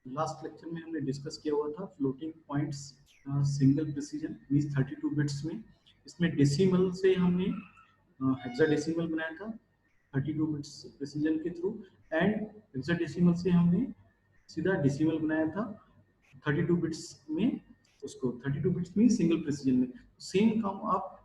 Last lecture में हमने discuss किया हुआ था floating points single precision means 32 bits में। इसमें डेसिमल से हमने हेक्साडेसिमल बनाया था 32 बिट्स प्रिसीजन के थ्रू, एंड हेक्साडेसिमल से हमने सीधा डेसिमल बनाया था 32 बिट्स में। उसको 32 बिट्स में सिंगल प्रिसीजन में सेम काम आप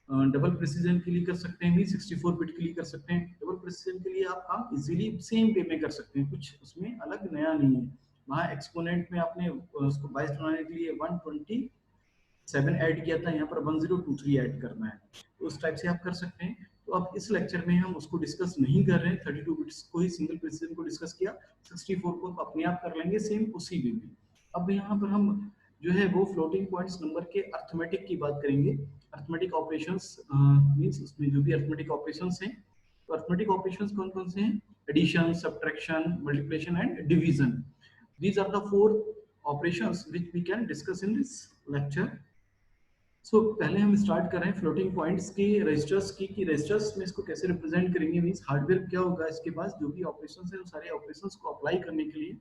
डबल प्रिसीजन के लिए कर सकते हैं, भी 64 बिट के लिए कर सकते हैं। डबल प्रिसीजन के लिए आप काम इजीली सेम वे में कर सकते हैं, कुछ उसमें अलग नया नहीं है। वहाँ एक्सपोनेंट में आपने उसको 22 बनाने के लिए 127 ऐड किया था, यहाँ पर 1023 ऐड करना है, तो उस टाइप से आप कर सकते हैं। तो अब इस लेक्चर में हम उसको डिस्कस नहीं कर रहे हैं, 32 बिट्स को ही सिंगल प्रिसीजन को डिस्कस किया, 64 को अपने आप कर लेंगे सेम उसी वे में। अब यहाँ पर हम जो है वो फ्लोटिंग पॉइंट्स नंबर के अर्थमेटिक की बात करेंगे। अर्थमेटिक ऑपरेशंस मींस उसमें जो भी अर्थमेटिक ऑपरेशंस हैं, तो अर्थमेटिक ऑपरेशंस कौन कौन से हैं? Addition, subtraction, multiplication and division. These are the four operations which we can discuss in this lecture. पहले हम स्टार्ट कर रहे हैं फ्लोटिंग पॉइंट्स की रजिस्टर्स की, कि रजिस्टर्स में इसको कैसे रिप्रेजेंट करेंगे, मींस हार्डवेयर क्या होगा इसके पास, जो भी ऑपरेशंस हैं उन सारे ऑपरेशंस को अप्लाई करने के लिए।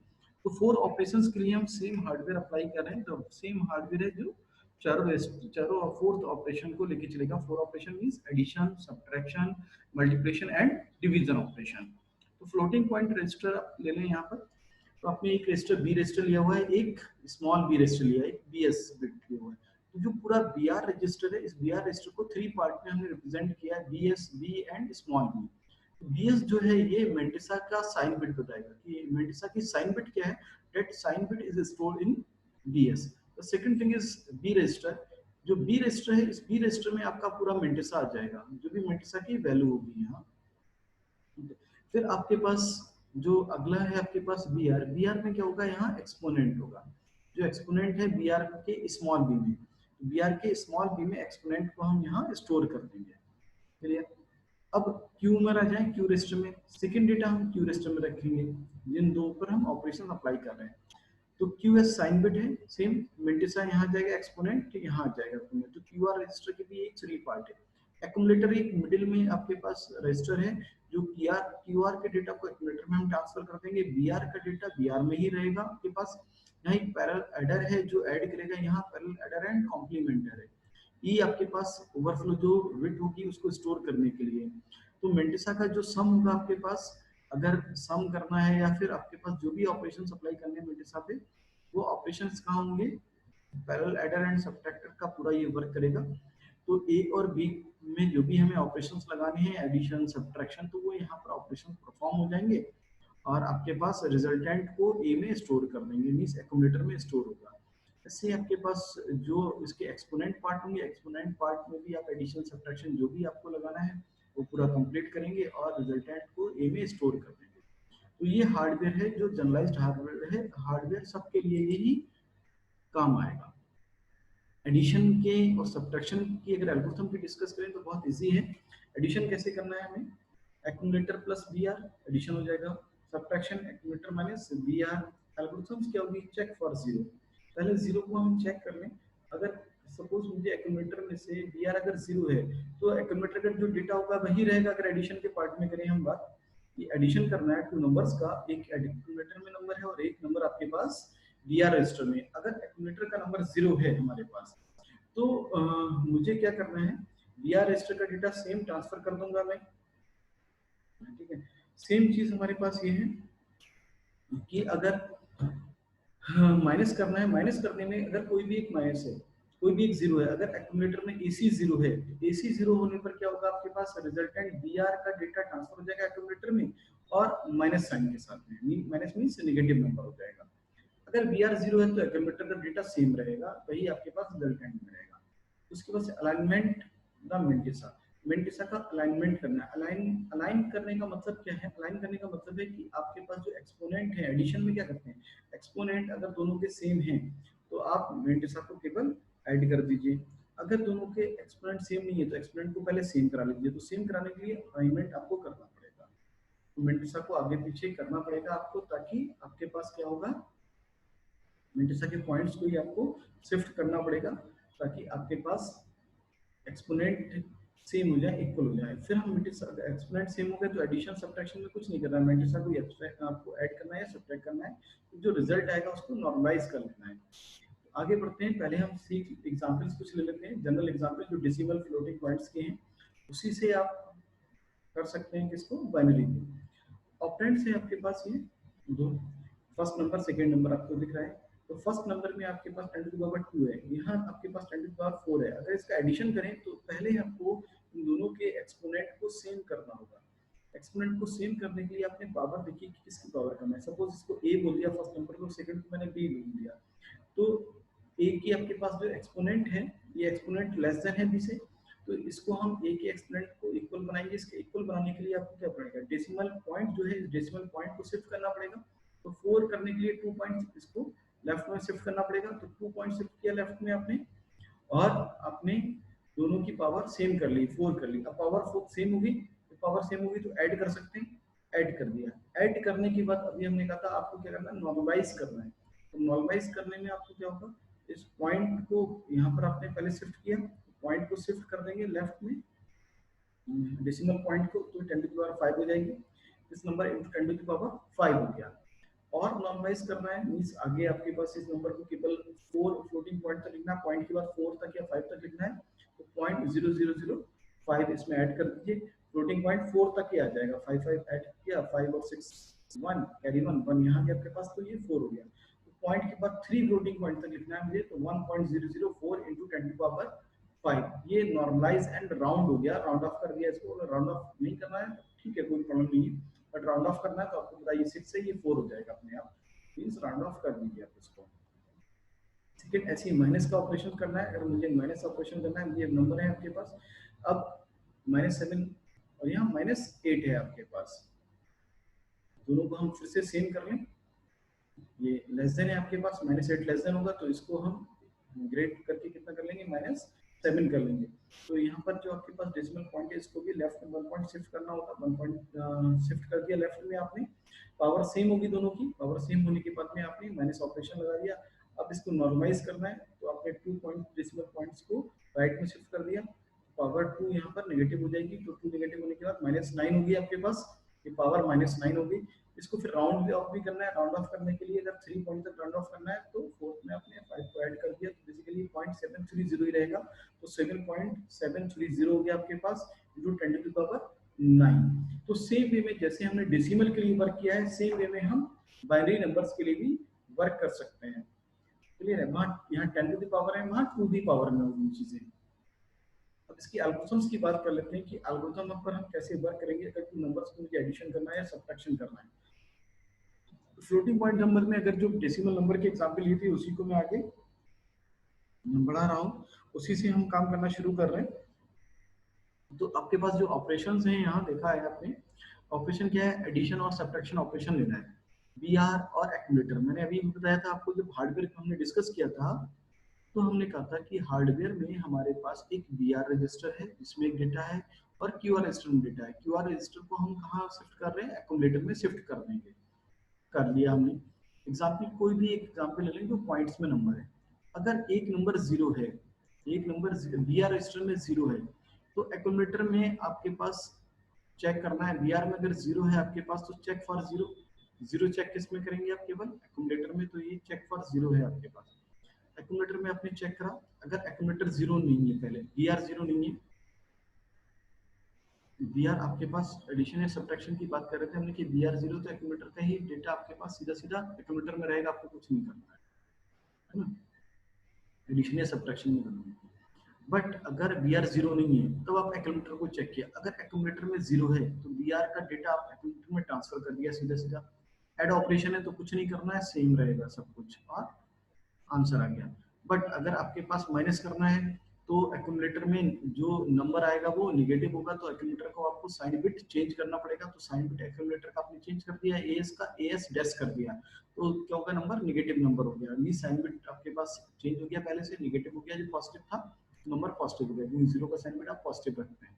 तो 4 ऑपरेशंस के लिए हम सेम हार्डवेयर अप्लाई कर रहे हैं, तो सेम हार्डवेयर है जो चारों और फोर्थ ऑपरेशन को लेके चलेगा। 4 operation means addition, subtraction, multiplication and division operation. तो फ्लोटिंग पॉइंट रजिस्टर आप ले लें यहाँ पर। तो आपने एक रजिस्टर बी रजिस्टर लिया हुआ है, एक स्मॉल बी रजिस्टर लिया है, एक बीएस बिट लिया हुआ है। तो जो पूरा बी आर रजिस्टर है, इस बी आर रजिस्टर को 3 पार्ट में हमने रिप्रेजेंट किया है, B S, B and small B. B S जो है ये मेंटिसा का साइन बिट बताएगा कि मेंटिसा की साइन बिट क्या है, that sign bit is stored in B S. The second thing is B register. जो बी रजिस्टर है, इस बी रजिस्टर में आपका पूरा मेंटिसा आ जाएगा, जो भी मेंटिसा की वैल्यू होगी यहाँ। फिर आपके पास जो अगला है आपके पास बी आर। बी आर में क्या होगा, यहाँ एक्सपोनेंट होगा। जो एक्सपोनेंट है बी आर के स्मॉल बी में, बी आर के स्मॉल बी में एक्सपोनेंट को हम यहाँ स्टोर कर देंगे। क्लियर? अब क्यू में आ जाए, क्यू रजिस्टर में सेकंड डेटा हम क्यू रजिस्टर में रखेंगे, जिन दो पर हम ऑपरेशन अप्लाई कर रहे हैं। तो क्यू एस साइन बिट है, सेम मेंटिसा यहाँ जाएगा, एक्सपोनेंट यहाँ आ जाएगा। तो क्यू आर रजिस्टर के भी एक 3 पार्ट है। एक्यूमुलेटर एक मिडिल में आपके पास रजिस्टर है, जो क्यू आर के डेटा को एक्यूमुलेटर में हम ट्रांसफर कर देंगे, बी आर का डेटा बी आर में ही रहेगा आपके पास। यहाँ एक पैरेलल एडर है जो ऐड करेगा, यहाँ पैरेलल एडर एंड कॉम्प्लीमेंटर है। ये आपके पास ओवरफ्लो जो बिट होगी उसको स्टोर करने के लिए। तो मेंटिसा का जो सम होगा आपके पास, अगर सम करना है या फिर आपके पास जो भी ऑपरेशन अप्लाई करने हैं मेंटिसा पे, वो ऑपरेशंस कहाँ होंगे, पैरेलल एडर एंड सब्ट्रैक्टर का पूरा ये वर्क करेगा। तो ए और बी में जो भी हमें ऑपरेशंस लगाने हैं, एडिशन, सब्ट्रैक्शन, तो वो यहाँ पर ऑपरेशन परफॉर्म हो जाएंगे और आपके पास रिजल्टेंट को ए में स्टोर कर देंगे, मींस एक्यूमुलेटर में स्टोर होगा। इससे आपके पास जो इसके एक्सपोनेंट पार्ट होंगे, एक्सपोनेंट पार्ट में भी आप एडिशन, सब्ट्रैक्शन जो भी आपको लगाना है वो पूरा कंप्लीट करेंगे और रिजल्टेंट को ए में स्टोर कर देंगे। तो ये हार्डवेयर है जो जनरलाइज्ड हार्डवेयर है, हार्डवेयर सबके लिए यही काम आएगा। एडिशन के और सब्ट्रैक्शन की अगर एल्गोरिथम की डिस्कस करें तो बहुत इजी है। एडिशन कैसे करना है हमें, accumulator plus B R addition हो जाएगा, subtraction accumulator minus B R. Algorithm क्या होगी, चेक फॉर जीरो। पहले जीरो को हम चेक कर लें। अगर सपोज मुझे एक्यूमुलेटर में से बी आर अगर जीरो है तो एक्यूमुलेटर का जो डेटा होगा वही रहेगा। अगर एडिशन के पार्ट में करें हम बात, ये एडिशन करना है टू नंबर्स का, एक एक्यूमुलेटर में नंबर है और एक नंबर आपके पास बी आर रजिस्टर में। अगर एक्यूमुलेटर का नंबर जीरो है हमारे पास, तो मुझे क्या करना है, बी आर रजिस्टर का डेटा सेम ट्रांसफर कर दूंगा मैं। ठीक है, सेम चीज हमारे पास ये है कि अगर माइनस करना है, माइनस करने में अगर कोई भी एक माइनस है, कोई भी एक जीरो है, अगर एक्यूमुलेटर में एसी जीरो है, एसी जीरो होने पर क्या होगा, आपके पास रिजल्टेंट बी आर का डेटा ट्रांसफर हो जाएगा एक्यूमुलेटर में और माइनस साइन के साथ में, माइनस मीन्स नेगेटिव नंबर हो जाएगा। अगर बी आर जीरो है तो एक्यूमुलेटर का डेटा सेम रहेगा, वही आपके पास रिजल्टेंट में रहेगा। उसके बाद अलाइनमेंट द मेंटिसा। मेंटिसा का अलाइनमेंट करना है। अलाइन करने का मतलब क्या है, अलाइन करने का मतलब है कि आपके पास जो एक्सपोनेंट है, एडिशन में क्या करते हैं, एक्सपोनेंट अगर दोनों के सेम हैं तो आप मेंटिसा को केवल ऐड कर दीजिए। अगर दोनों के एक्सपोनेंट सेम नहीं है तो एक्सपोनेंट को पहले सेम करा लीजिए। तो सेम कराने के लिए अलाइनमेंट आपको करना पड़ेगा, तो मेंटिसा को आगे पीछे करना पड़ेगा आपको, ताकि आपके पास क्या होगा, मेंटिसा के पॉइंट्स को ही आपको शिफ्ट करना पड़ेगा ताकि आपके पास एक्सपोनेंट सेम हो जाए, इक्वल हो जाए। फिर हम एक्सपोनेंट सेम हो गए तो एडिशन सब्ट्रैक्शन में कुछ नहीं करना है, मैट्रिक्स को आपको ऐड करना है या सब्ट्रैक्ट करना है, तो जो रिजल्ट आएगा उसको नॉर्मलाइज कर लेना है। आगे बढ़ते हैं, पहले हम सीख एग्जांपल्स कुछ ले लेते हैं, जनरल एग्जांपल जो डेसिमल फ्लोटिंग पॉइंट्स के हैं, उसी से आप कर सकते हैं किसको, बाइनरी को। ऑपरेंड से आपके पास ये दो, फर्स्ट नंबर सेकंड नंबर आपको दिख रहा है, तो फर्स्ट नंबर में आपके पास 10 टू द पावर 2 है, यहाँ आपके पास 10 टू द पावर 4 है। अगर इसका एडिशन करें तो पहले आपको इन दोनों के एक्सपोनेंट को सेम करना होगा। एक्सपोनेंट को सेम करने के लिए आपने पावर देखी कि किसकी पावर कम है, सपोज इसको a बोल दिया फर्स्ट नंबर को, सेकंड को मैंने b बोल दिया, तो a की आपके पास जो एक्सपोनेंट है, ये एक्सपोनेंट लेस देन है b से, तो इसको हम a के एक्सपोनेंट को इक्वल बनाएंगे। इसके इक्वल बनाने के लिए आपको क्या पड़ेगा, डेसिमल पॉइंट जो है, डेसिमल पॉइंट को शिफ्ट करना पड़ेगा। तो 4 करने के लिए 2 पॉइंट इसको लेफ्ट में शिफ्ट करना पड़ेगा, तो 2 पॉइंट शिफ्ट किया लेफ्ट में आपने, और आपने दोनों की पावर सेम कर ली, 4 कर ली। अब पावर सेम होगी, तो पावर सेम होगी तो ऐड कर सकते हैं, ऐड कर दिया। ऐड करने के बाद अभी हमने कहा था आपको क्या करना है, नॉर्मलाइज करना है। तो नॉर्मलाइज करने में आपको क्या होगा, इस पॉइंट को यहाँ पर आपने पहले शिफ्ट किया, पॉइंट को शिफ्ट कर देंगे लेफ्ट में डेसिमल पॉइंट को, तो 10 टू द पावर 5 हो जाएगी। इस number into 10 to the power 5 हो गया। और नॉर्मलाइज करना है मींस आगे आपके पास इस नंबर को केवल 4 फ्लोटिंग पॉइंट तक लिखना है, पॉइंट के बाद 4 तक या 5 तक लिखना है, तो 0.0005 इसमें ऐड कर दीजिए। फ्लोटिंग पॉइंट 4 तक ही आ जाएगा, 5 5 ऐड किया, 5 और 6 1 कैरी 1 यहाँ भी आपके पास, तो ये 4 हो गया। तो पॉइंट के बाद 3 फ्लोटिंग पॉइंट तक लिखना है मुझे, तो 1.004 into 10 to पावर 5। ये नॉर्मलाइज एंड राउंड हो गया, राउंड ऑफ कर दिया इसको। अगर राउंड ऑफ नहीं करना है ठीक है, कोई प्रॉब्लम नहीं है, बट राउंड ऑफ करना है तो आपको बताइए 6 से ये 4 हो जाएगा अपने आप, मींस राउंड ऑफ कर दीजिए आप इसको। ठीक है, ऐसे ही माइनस का ऑपरेशन करना है। अगर मुझे माइनस ऑपरेशन करना है, ये नंबर है आपके पास, अब -7 और यहाँ -8 है आपके पास, दोनों को हम फिर से सेम कर लें। ये लेस देन है आपके पास, -8 लेस देन होगा, तो इसको हम ग्रेड करके कितना कर लेंगे, -7 कर लेंगे। तो यहाँ पर जो आपके पास डेसिमल पॉइंट है, इसको भी लेफ्ट में 1 पॉइंट शिफ्ट करना होगा, 1 पॉइंट शिफ्ट कर दिया लेफ्ट में आपने। पावर सेम होगी दोनों की, पावर सेम होने के बाद में आपने माइनस ऑपरेशन लगा दिया। अब इसको नॉर्मलाइज करना है, तो आपने 2 पॉइंट डेसिमल पॉइंट्स को राइट में शिफ्ट कर दिया, पावर 2 यहाँ पर नेगेटिव हो जाएगी, तो 2 नेगेटिव होने के बाद -9 होगी आपके पास, ये पावर -9 होगी। इसको फिर राउंड ऑफ भी करना है, राउंड ऑफ करने के लिए अगर 3 पॉइंट तक राउंड ऑफ करना है, तो फोर्थ में आपने 5 को ऐड कर दिया, तो बेसिकली 0.730 ही रहेगा, तो 7.730 हो गया आपके पास इंटू 10 टू द पावर 9। तो सेम वे में जैसे हमने डेसिमल के लिए वर्क किया है, सेम वे में हम बाइनरी नंबर्स के लिए भी वर्क कर सकते हैं। क्लियर है, वहाँ यहाँ 10 टू द पावर है, वहाँ 2 दी पावर में होगी चीजें। अब इसकी एल्गोरिथम्स की बात कर लेते हैं कि एल्गोरिथम पर हम कैसे वर्क करेंगे अगर टू नंबर्स को मुझे एडिशन करना है या सब्ट्रैक्शन करना है। फ्लोटिंग पॉइंट नंबर में अगर जो डेसिमल नंबर की एग्जांपल ली थी, उसी को मैं आगे बढ़ा रहा हूँ, उसी से हम काम करना शुरू कर रहे हैं। तो आपके पास जो ऑपरेशंस हैं, यहाँ देखा है आपने, ऑपरेशन क्या है, एडिशन और सब्ट्रैक्शन ऑपरेशन लेना है, बीआर और एक्यूमुलेटर। मैंने अभी बताया था आपको, जब हार्डवेयर को हमने डिस्कस किया था, तो हमने कहा था कि हार्डवेयर में हमारे पास एक बीआर रजिस्टर है जिसमें एक डेटा है, और क्यूआर रजिस्टर में डेटा है। क्यूआर रजिस्टर को हम कहाँ शिफ्ट कर रहे हैं, एक्यूमुलेटर में शिफ्ट कर देंगे। कर लिया हमने। एग्जाम्पल कोई भी एक एग्जाम्पल ले लेंगे, तो पॉइंट्स में नंबर है। अगर एक नंबर 0 है, एक नंबर बीआर रजिस्टर में 0 है, तो एक्यूमुलेटर में आपके पास चेक करना है, बीआर में अगर 0 है आपके पास, तो चेक फॉर 0। 0 चेक किस में करेंगे आप, केवल एक्यूमुलेटर में, तो ये चेक फॉर 0 है आपके पास। एक्यूमुलेटर में आपने चेक करा, अगर एक्यूमुलेटर 0 नहीं है, पहले बीआर 0 नहीं है, बीआर आपके पास एडिशन या सब्ट्रैक्शन की बात कर रहे थे हमने कि बीआर 0, तो एक्यूमुलेटर का ही डेटा आपके पास सीधा सीधा एक्यूमुलेटर में रहेगा, आपको कुछ नहीं करना है ना, एडिशन या सब्ट्रैक्शन नहीं करना है। बट अगर बीआर 0 नहीं है, तब आप एक्यूमुलेटर को चेक किया, अगर एक्यूमुलेटर में 0 है, तो बीआर का डेटा आप एक्यूमुलेटर में ट्रांसफर कर दिया सीधा सीधा। ऐड ऑपरेशन है तो कुछ नहीं करना है, सेम रहेगा सब कुछ, और आंसर आ गया। बट अगर आपके पास माइनस करना है, तो एक्यूमुलेटर में जो नंबर आएगा वो निगेटिव होगा, तो एक्यूमुलेटर को आपको साइन बिट चेंज करना पड़ेगा। तो साइन बिट एक्यूमुलेटर का आपने चेंज कर दिया, एएस का एएस डैश कर दिया, तो क्या होगा, नंबर निगेटिव नंबर हो गया। मीन साइन बिट आपके पास चेंज हो गया, पहले से निगेटिव हो गया, जो पॉजिटिव था नंबर पॉजिटिव हो गया, क्योंकि 0 का साइन बिट आप पॉजिटिव रखते हैं।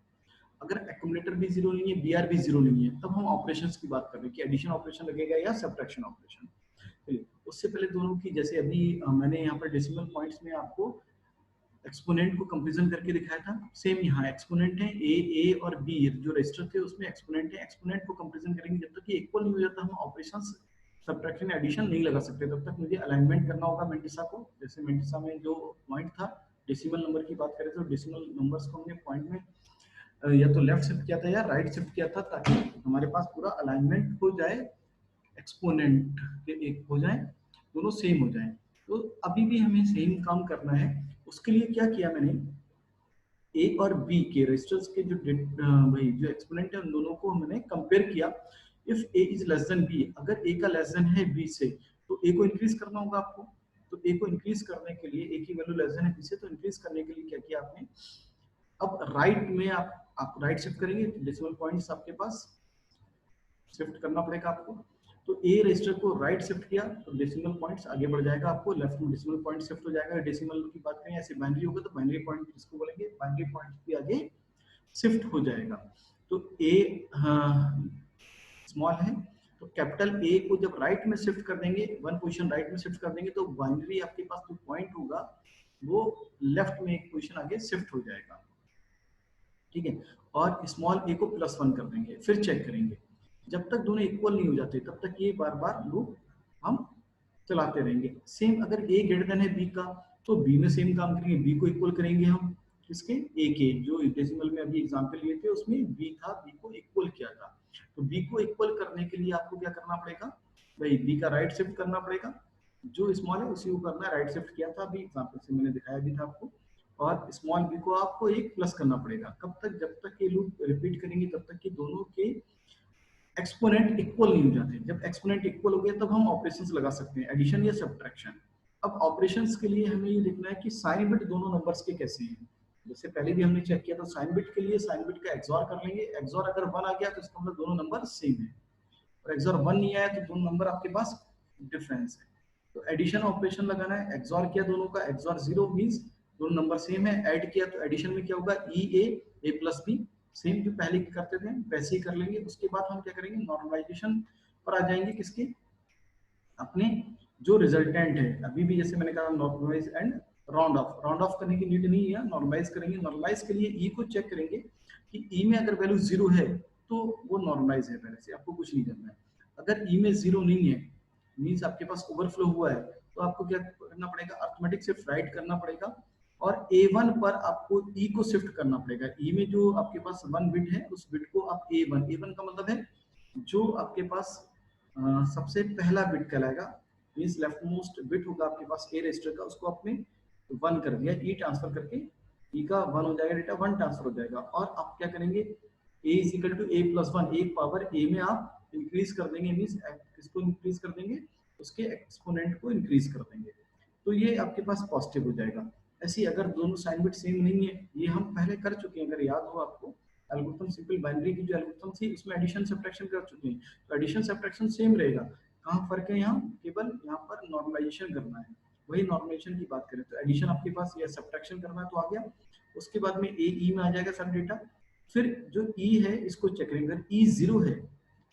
अगर एक्यूमुलेटर भी 0 नहीं है, बीआर भी 0 नहीं है, तब हम ऑपरेशंस की बात कर रहे हैं कि एडिशन ऑपरेशन लगेगा या सब्ट्रैक्शन ऑपरेशन। उससे पहले दोनों की, जैसे अभी मैंने यहाँ पर डेसिमल पॉइंट्स में आपको एक्सपोनेंट को कंपेरिजन करके दिखाया था, सेम यहाँ एक्सपोनेंट है ए और बी जो रजिस्टर थे उसमें एक्सपोनेंट है, एक्सपोनेंट को कंपेरिजन करेंगे, जब तक ये इक्वल नहीं हो जाता हम ऑपरेशंस सब्ट्रैक्शन एडिशन नहीं लगा सकते, तब तक मुझे अलाइनमेंट करना होगा मेंटिसा को। जैसे मेंटिसा में जो पॉइंट था डेसिमल नंबर की बात करें तो डेसिमल नंबर्स को हमने पॉइंट में या तो लेफ्ट शिफ्ट किया था या राइट शिफ्ट किया था, ताकि हमारे पास पूरा अलाइनमेंट हो जाए, एक्सपोनेंट के एक हो जाए, दोनों सेम हो जाए। तो अभी भी हमें सेम काम करना है। उसके लिए क्या किया मैंने, ए और बी के रजिस्टर्स के जो भाई जो एक्सपोनेंट है उन दोनों को मैंने कंपेयर किया। If A is less than B, अगर ए का लेस देन है बी से तो ए को इंक्रीज करना होगा आपको। तो ए को इंक्रीज करने के लिए, ए की वैल्यू लेस देन है बी से, तो इंक्रीज करने के लिए क्या किया आपने, अब राइट में आप राइट शिफ्ट करेंगे, डेसिमल पॉइंट्स आपके पास शिफ्ट करना पड़ेगा आपको। तो ए रजिस्टर को राइट शिफ्ट किया तो डेसिमल पॉइंट्स आगे बढ़ जाएगा, आपको लेफ्ट में डेसिमल पॉइंट शिफ्ट हो जाएगा। डेसिमल की बात करें ऐसे बाइनरी होगा तो बाइनरी पॉइंट इसको बोलेंगे, बाइनरी पॉइंट भी आगे शिफ्ट हो जाएगा। तो ए स्मॉल है तो कैपिटल ए को जब राइट में शिफ्ट कर देंगे, वन पोजीशन राइट में शिफ्ट कर देंगे, तो बाइनरी आपके पास जो पॉइंट होगा वो लेफ्ट में एक पोजीशन आगे शिफ्ट हो जाएगा, ठीक है। और स्मॉल ए को +1 कर देंगे, फिर चेक करेंगे। जब तक दोनों इक्वल नहीं हो जाते तब तक ये बार बार लूप हम चलाते रहेंगे। सेम अगर ए ग्रेटर देन है बी का तो बी में सेम काम करेंगे, बी को इक्वल करेंगे हम किसके, ए के। जो डेसिमल में अभी एग्जांपल लिए थे उसमें बी था, बी को इक्वल किया था। तो बी को इक्वल करने के लिए आपको क्या करना पड़ेगा भाई, बी का राइट शिफ्ट करना पड़ेगा, जो स्मॉल है उसी को करना है, राइट शिफ्ट किया था अभी एग्जांपल से मैंने दिखाया भी था आपको। और स्मॉल बी को आपको एक प्लस करना पड़ेगा, कब तक, जब तक ये लूप रिपीट करेंगे तब तक कि दोनों के एक्सपोनेंट इक्वल नहीं हो जाते। जब एक्सपोनेंट इक्वल हो गया तब हम ऑपरेशंस लगा सकते हैं, एडिशन या सब्ट्रैक्शन। अब ऑपरेशंस के लिए हमें ये देखना है कि साइन बिट दोनों नंबर्स के कैसे हैं। जैसे पहले भी हमने चेक किया था, साइन बिट के लिए साइन बिट का एक्सऑर कर लेंगे, एक्सऑर अगर 1 आ गया तो इसका मतलब दोनों नंबर सेम है, और एक्सऑर 1 नहीं आया तो दोनों नंबर आपके पास डिफरेंस है। तो एडिशन ऑपरेशन लगाना है, एक्सऑर किया दोनों का, एक्सऑर 0 मींस दोनों नंबर सेम है। ऐड किया तो एडिशन में क्या होगा, ई ए प्लस बी, सेम जो पहले करते थे वैसे ही कर लेंगे। उसके बाद हम क्या करेंगे, नॉर्मलाइजेशन पर आ जाएंगे, किसके, अपने जो रिजल्टेंट है। अभी भी जैसे मैंने कहा नॉर्मलाइज एंड राउंड ऑफ करने की नीड नहीं है, नॉर्मलाइज करेंगे। नॉर्मलाइज के लिए ई को चेक करेंगे कि ई में अगर वैल्यू 0 है तो वो नॉर्मलाइज है, पहले से आपको कुछ नहीं करना है। अगर ई में 0 नहीं है मींस आपके पास ओवरफ्लो हुआ है, तो आपको क्या करना पड़ेगा, अरिथमेटिक शिफ्ट राइट करना पड़ेगा, और A1 पर आपको E को शिफ्ट करना पड़ेगा। E में जो आपके पास 1 बिट है उस बिट को आप A1 का मतलब है जो आपके पास सबसे पहला बिट कहलाएगा, मींस लेफ्ट मोस्ट बिट होगा आपके पास ए रजिस्टर का, उसको आपने 1 कर दिया, E ट्रांसफर करके E का 1 हो जाएगा, डेटा 1 ट्रांसफर हो जाएगा। और आप क्या करेंगे, A is equal to A plus 1, एक पावर A में आप इंक्रीज कर देंगे, मींस किसको इंक्रीज कर देंगे, उसके एक्सपोनेंट को इंक्रीज कर देंगे, तो ये आपके पास पॉजिटिव हो जाएगा। ऐसी अगर दोनों साइन बिट सेम नहीं है, ये हम पहले कर चुके हैं, अगर याद हो आपको एल्गोरिथम, सिंपल बाइनरी की जो एल्गोरिथम थी उसमें एडिशन सब्ट्रैक्शन कर चुके हैं, तो एडिशन सब्ट्रैक्शन सेम रहेगा। कहाँ फर्क है, यहाँ केवल यहाँ पर नॉर्मलाइजेशन करना है। वही नॉर्मलाइजेशन की बात करें तो एडिशन आपके पास या सब्ट्रैक्शन करना है तो आ गया, उसके बाद में ए ई में आ जाएगा सारा डेटा। फिर जो ई है इसको चेक करेंगे, अगर ई 0 है,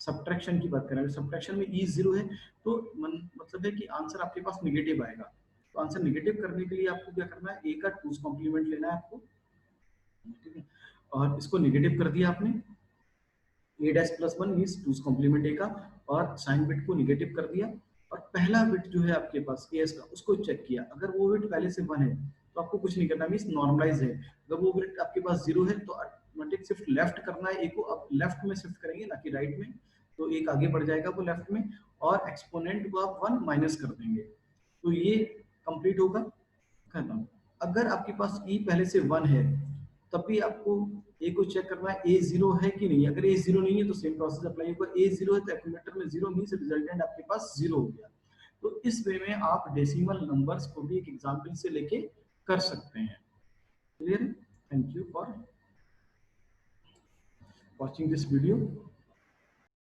सब्ट्रैक्शन की बात करें, सब्ट्रैक्शन में ई 0 है तो मतलब है कि आंसर आपके पास निगेटिव आएगा। तो आंसर निगेटिव करने के लिए आपको क्या करना है, ए का 2's कॉम्प्लीमेंट लेना है आपको, ठीक है। और इसको निगेटिव कर दिया आपने, A dash plus 1 means 2's complement A का, और साइन बिट को निगेटिव कर दिया। और पहला बिट जो है आपके पास एस का, उसको चेक किया, अगर वो बिट पहले से 1 है तो आपको कुछ नहीं करना, मींस नॉर्मलाइज है। अगर वो बिट आपके पास 0 है तो ऑटोमेटिक शिफ्ट लेफ्ट करना है, ए को अब लेफ्ट में शिफ्ट करेंगे ना कि राइट में, तो एक आगे बढ़ जाएगा वो लेफ्ट में, और एक्सपोनेंट को आप 1 माइनस कर देंगे, तो ये कंप्लीट होगा, खत्म। अगर आपके पास ई पहले से 1 है तब भी आपको ए को चेक करना है, ए 0 है कि नहीं। अगर ए 0 नहीं है तो सेम प्रोसेस अप्लाई होगा, ए 0 है तो एक्यूमुलेटर में 0 मींस रिजल्टेंट आपके पास 0 हो गया। तो इस वे में आप डेसिमल नंबर्स को भी एक एग्जांपल से लेके कर सकते हैं। Clear? Thank you for watching this video.